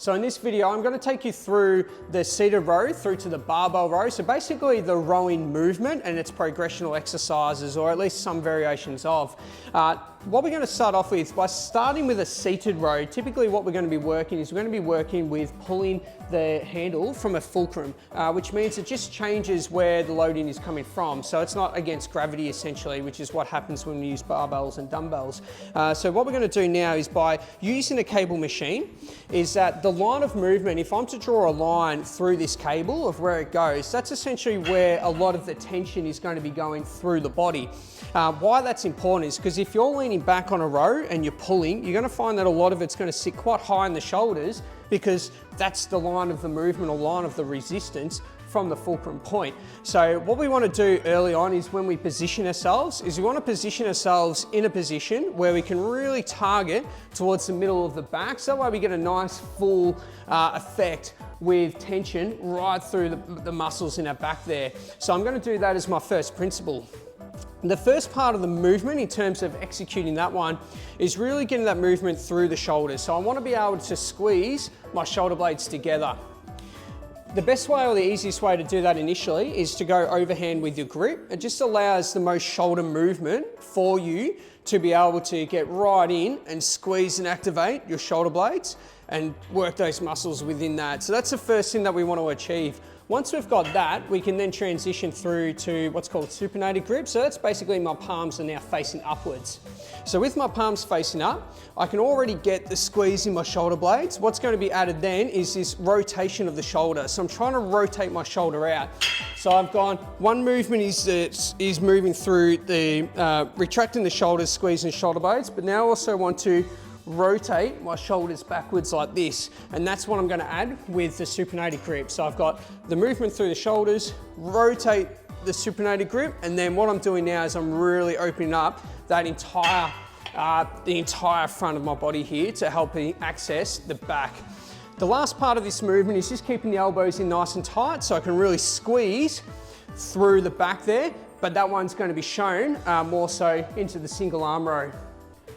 So in this video, I'm going to take you through the seated row through to the barbell row. So basically the rowing movement and its progressional exercises, or at least some variations of. What we're going to start off with, by starting with a seated row, typically what we're going to be working is we're going to be working with pulling the handle from a fulcrum, which means it just changes where the loading is coming from. So it's not against gravity essentially, which is what happens when we use barbells and dumbbells. So what we're going to do now is, by using a cable machine, is that the line of movement, if I'm to draw a line through this cable of where it goes, that's essentially where a lot of the tension is going to be going through the body. Why that's important is because if you're leaning back on a row and you're pulling, you're going to find that a lot of it's going to sit quite high in the shoulders, because that's the line of the movement or line of the resistance from the fulcrum point. So what we want to do early on is, when we position ourselves, is we want to position ourselves in a position where we can really target towards the middle of the back. So that way we get a nice full effect with tension right through the muscles in our back there. So I'm going to do that as my first principle. The first part of the movement, in terms of executing that one, is really getting that movement through the shoulders. So I want to be able to squeeze my shoulder blades together. The best way, or the easiest way to do that initially, is to go overhand with your grip. It just allows the most shoulder movement for you to be able to get right in and squeeze and activate your shoulder blades and work those muscles within that. So that's the first thing that we want to achieve. Once we've got that, we can then transition through to what's called supinated grip. So that's basically my palms are now facing upwards. So with my palms facing up, I can already get the squeeze in my shoulder blades. What's going to be added then is this rotation of the shoulder. So I'm trying to rotate my shoulder out. So I've gone, one movement is moving through the, retracting the shoulders, squeezing shoulder blades, but now I also want to rotate my shoulders backwards like this, and that's what I'm going to add with the supinated grip. So I've got the movement through the shoulders, rotate the supinated grip, and then what I'm doing now is I'm really opening up that entire the entire front of my body here to help me access the back. The last part of this movement is just keeping the elbows in nice and tight so I can really squeeze through the back there, but that one's going to be shown more so into the single arm row.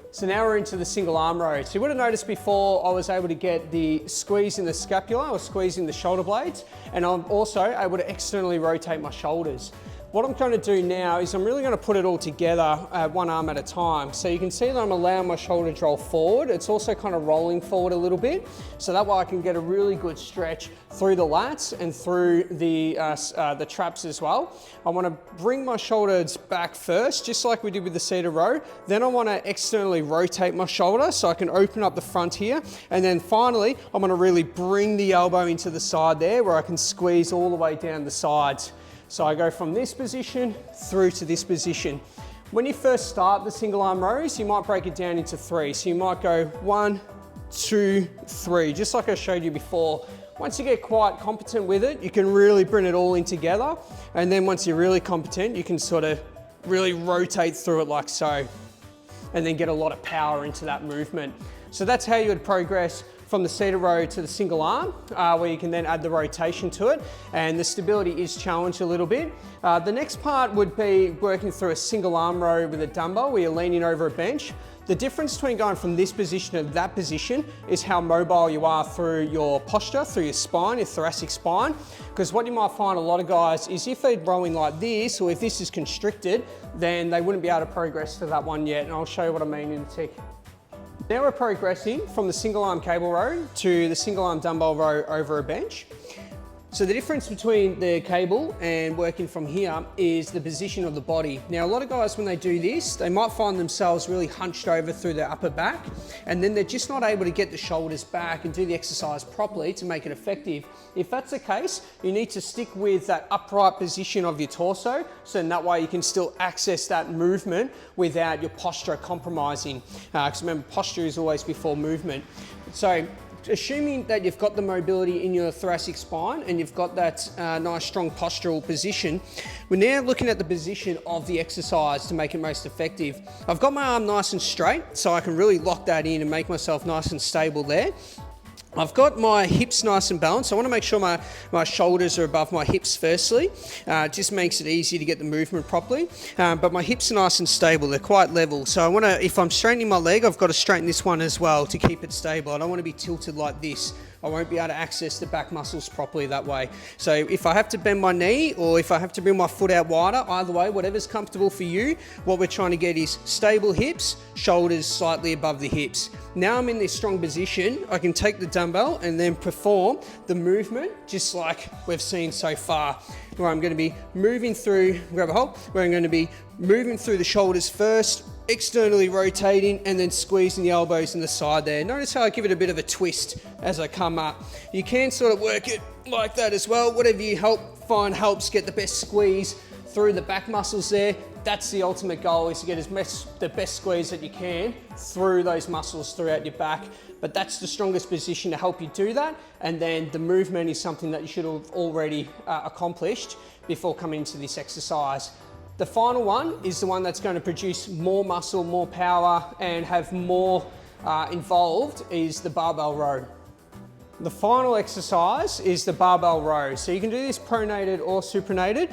So now we're into the single arm row. So you would have noticed before I was able to get the squeeze in the scapula or squeeze in the shoulder blades, and I'm also able to externally rotate my shoulders. What I'm going to do now is I'm really going to put it all together one arm at a time. So you can see that I'm allowing my shoulder to roll forward. It's also kind of rolling forward a little bit. So that way I can get a really good stretch through the lats and through the traps as well. I want to bring my shoulders back first, just like we did with the seated row. Then I want to externally rotate my shoulder so I can open up the front here. And then finally, I'm going to really bring the elbow into the side there, where I can squeeze all the way down the sides. So I go from this position through to this position. When you first start the single arm rows, you might break it down into three. So you might go 1, 2, 3, just like I showed you before. Once you get quite competent with it, you can really bring it all in together. And then once you're really competent, you can sort of really rotate through it like so, and then get a lot of power into that movement. So that's how you would progress from the seated row to the single arm, where you can then add the rotation to it, and the stability is challenged a little bit. The next part would be working through a single arm row with a dumbbell where you're leaning over a bench. The difference between going from this position to that position is how mobile you are through your posture, through your spine, your thoracic spine. Because what you might find a lot of guys is, if they're rowing like this, or if this is constricted, then they wouldn't be able to progress to that one yet, and I'll show you what I mean in a tick. Now we're progressing from the single arm cable row to the single arm dumbbell row over a bench. So the difference between the cable and working from here is the position of the body. Now, a lot of guys, when they do this, they might find themselves really hunched over through their upper back, and then they're just not able to get the shoulders back and do the exercise properly to make it effective. If that's the case, you need to stick with that upright position of your torso, so in that way you can still access that movement without your posture compromising. Because remember, posture is always before movement. So assuming that you've got the mobility in your thoracic spine and you've got that nice strong postural position, we're now looking at the position of the exercise to make it most effective. I've got my arm nice and straight, so I can really lock that in and make myself nice and stable there. I've got my hips nice and balanced. I want to make sure my shoulders are above my hips firstly. It just makes it easy to get the movement properly. But my hips are nice and stable. They're quite level. So I want to, if I'm straightening my leg, I've got to straighten this one as well to keep it stable. I don't want to be tilted like this I won't be able to access the back muscles properly that way. So if I have to bend my knee or if I have to bring my foot out wider, either way, whatever's comfortable for you, what we're trying to get is stable hips, shoulders slightly above the hips. Now I'm in this strong position, I can take the dumbbell and then perform the movement just like we've seen so far, where I'm going to be moving through, grab a hold, where I'm going to be moving through the shoulders first, externally rotating and then squeezing the elbows in the side there. Notice how I give it a bit of a twist as I come up. You can sort of work it like that as well, whatever you find helps get the best squeeze through the back muscles there. That's the ultimate goal, is to get the best squeeze that you can through those muscles throughout your back. But that's the strongest position to help you do that. And then the movement is something that you should have already accomplished before coming into this exercise. The final one is the one that's going to produce more muscle, more power, and have more involved, is the barbell row. The final exercise is the barbell row. So you can do this pronated or supinated.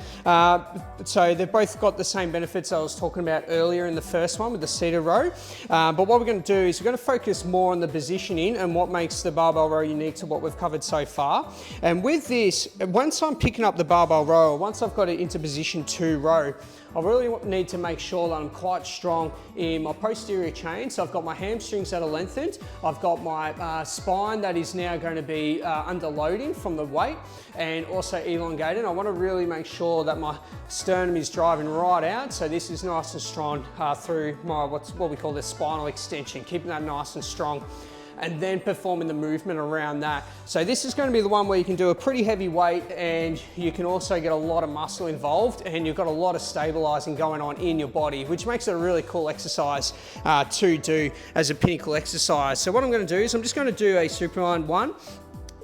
So they've both got the same benefits I was talking about earlier in the first one with the seated row. But what we're going to do is we're going to focus more on the positioning and what makes the barbell row unique to what we've covered so far. And with this, once I'm picking up the barbell row, once I've got it into position 2 row, I really need to make sure that I'm quite strong in my posterior chain. So I've got my hamstrings that are lengthened. I've got my spine that is now going to be under loading from the weight and also elongated. I want to really make sure that my sternum is driving right out. So this is nice and strong through my, what we call the spinal extension, keeping that nice and strong, and then performing the movement around that. So this is going to be the one where you can do a pretty heavy weight and you can also get a lot of muscle involved, and you've got a lot of stabilizing going on in your body, which makes it a really cool exercise to do as a pinnacle exercise. So what I'm going to do is I'm just going to do a supine one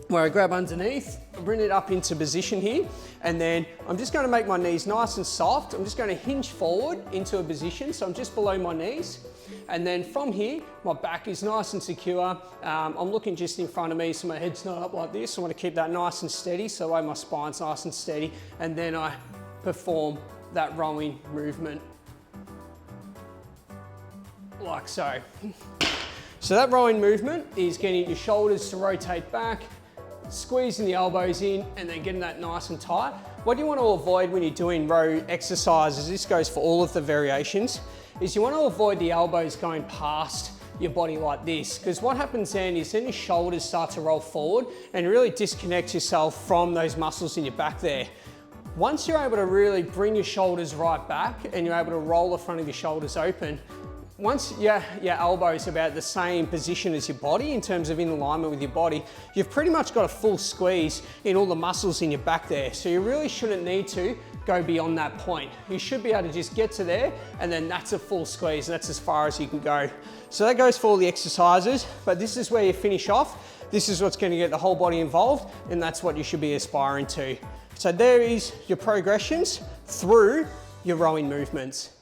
where I grab underneath, bring it up into position here, and then I'm just going to make my knees nice and soft. I'm just going to hinge forward into a position, so I'm just below my knees. And then from here, my back is nice and secure. I'm looking just in front of me, so my head's not up like this. I want to keep that nice and steady, so that way my spine's nice and steady. And then I perform that rowing movement, like so. So that rowing movement is getting your shoulders to rotate back, squeezing the elbows in, and then getting that nice and tight. What you want to avoid when you're doing row exercises, this goes for all of the variations, is you want to avoid the elbows going past your body like this, because what happens then is your shoulders start to roll forward and really disconnect yourself from those muscles in your back there. Once you're able to really bring your shoulders right back and you're able to roll the front of your shoulders open, once your elbows are about the same position as your body in terms of in alignment with your body, you've pretty much got a full squeeze in all the muscles in your back there. So you really shouldn't need to go beyond that point. You should be able to just get to there, and then that's a full squeeze, and that's as far as you can go. So that goes for all the exercises, but this is where you finish off. This is what's going to get the whole body involved, and that's what you should be aspiring to. So there is your progressions through your rowing movements.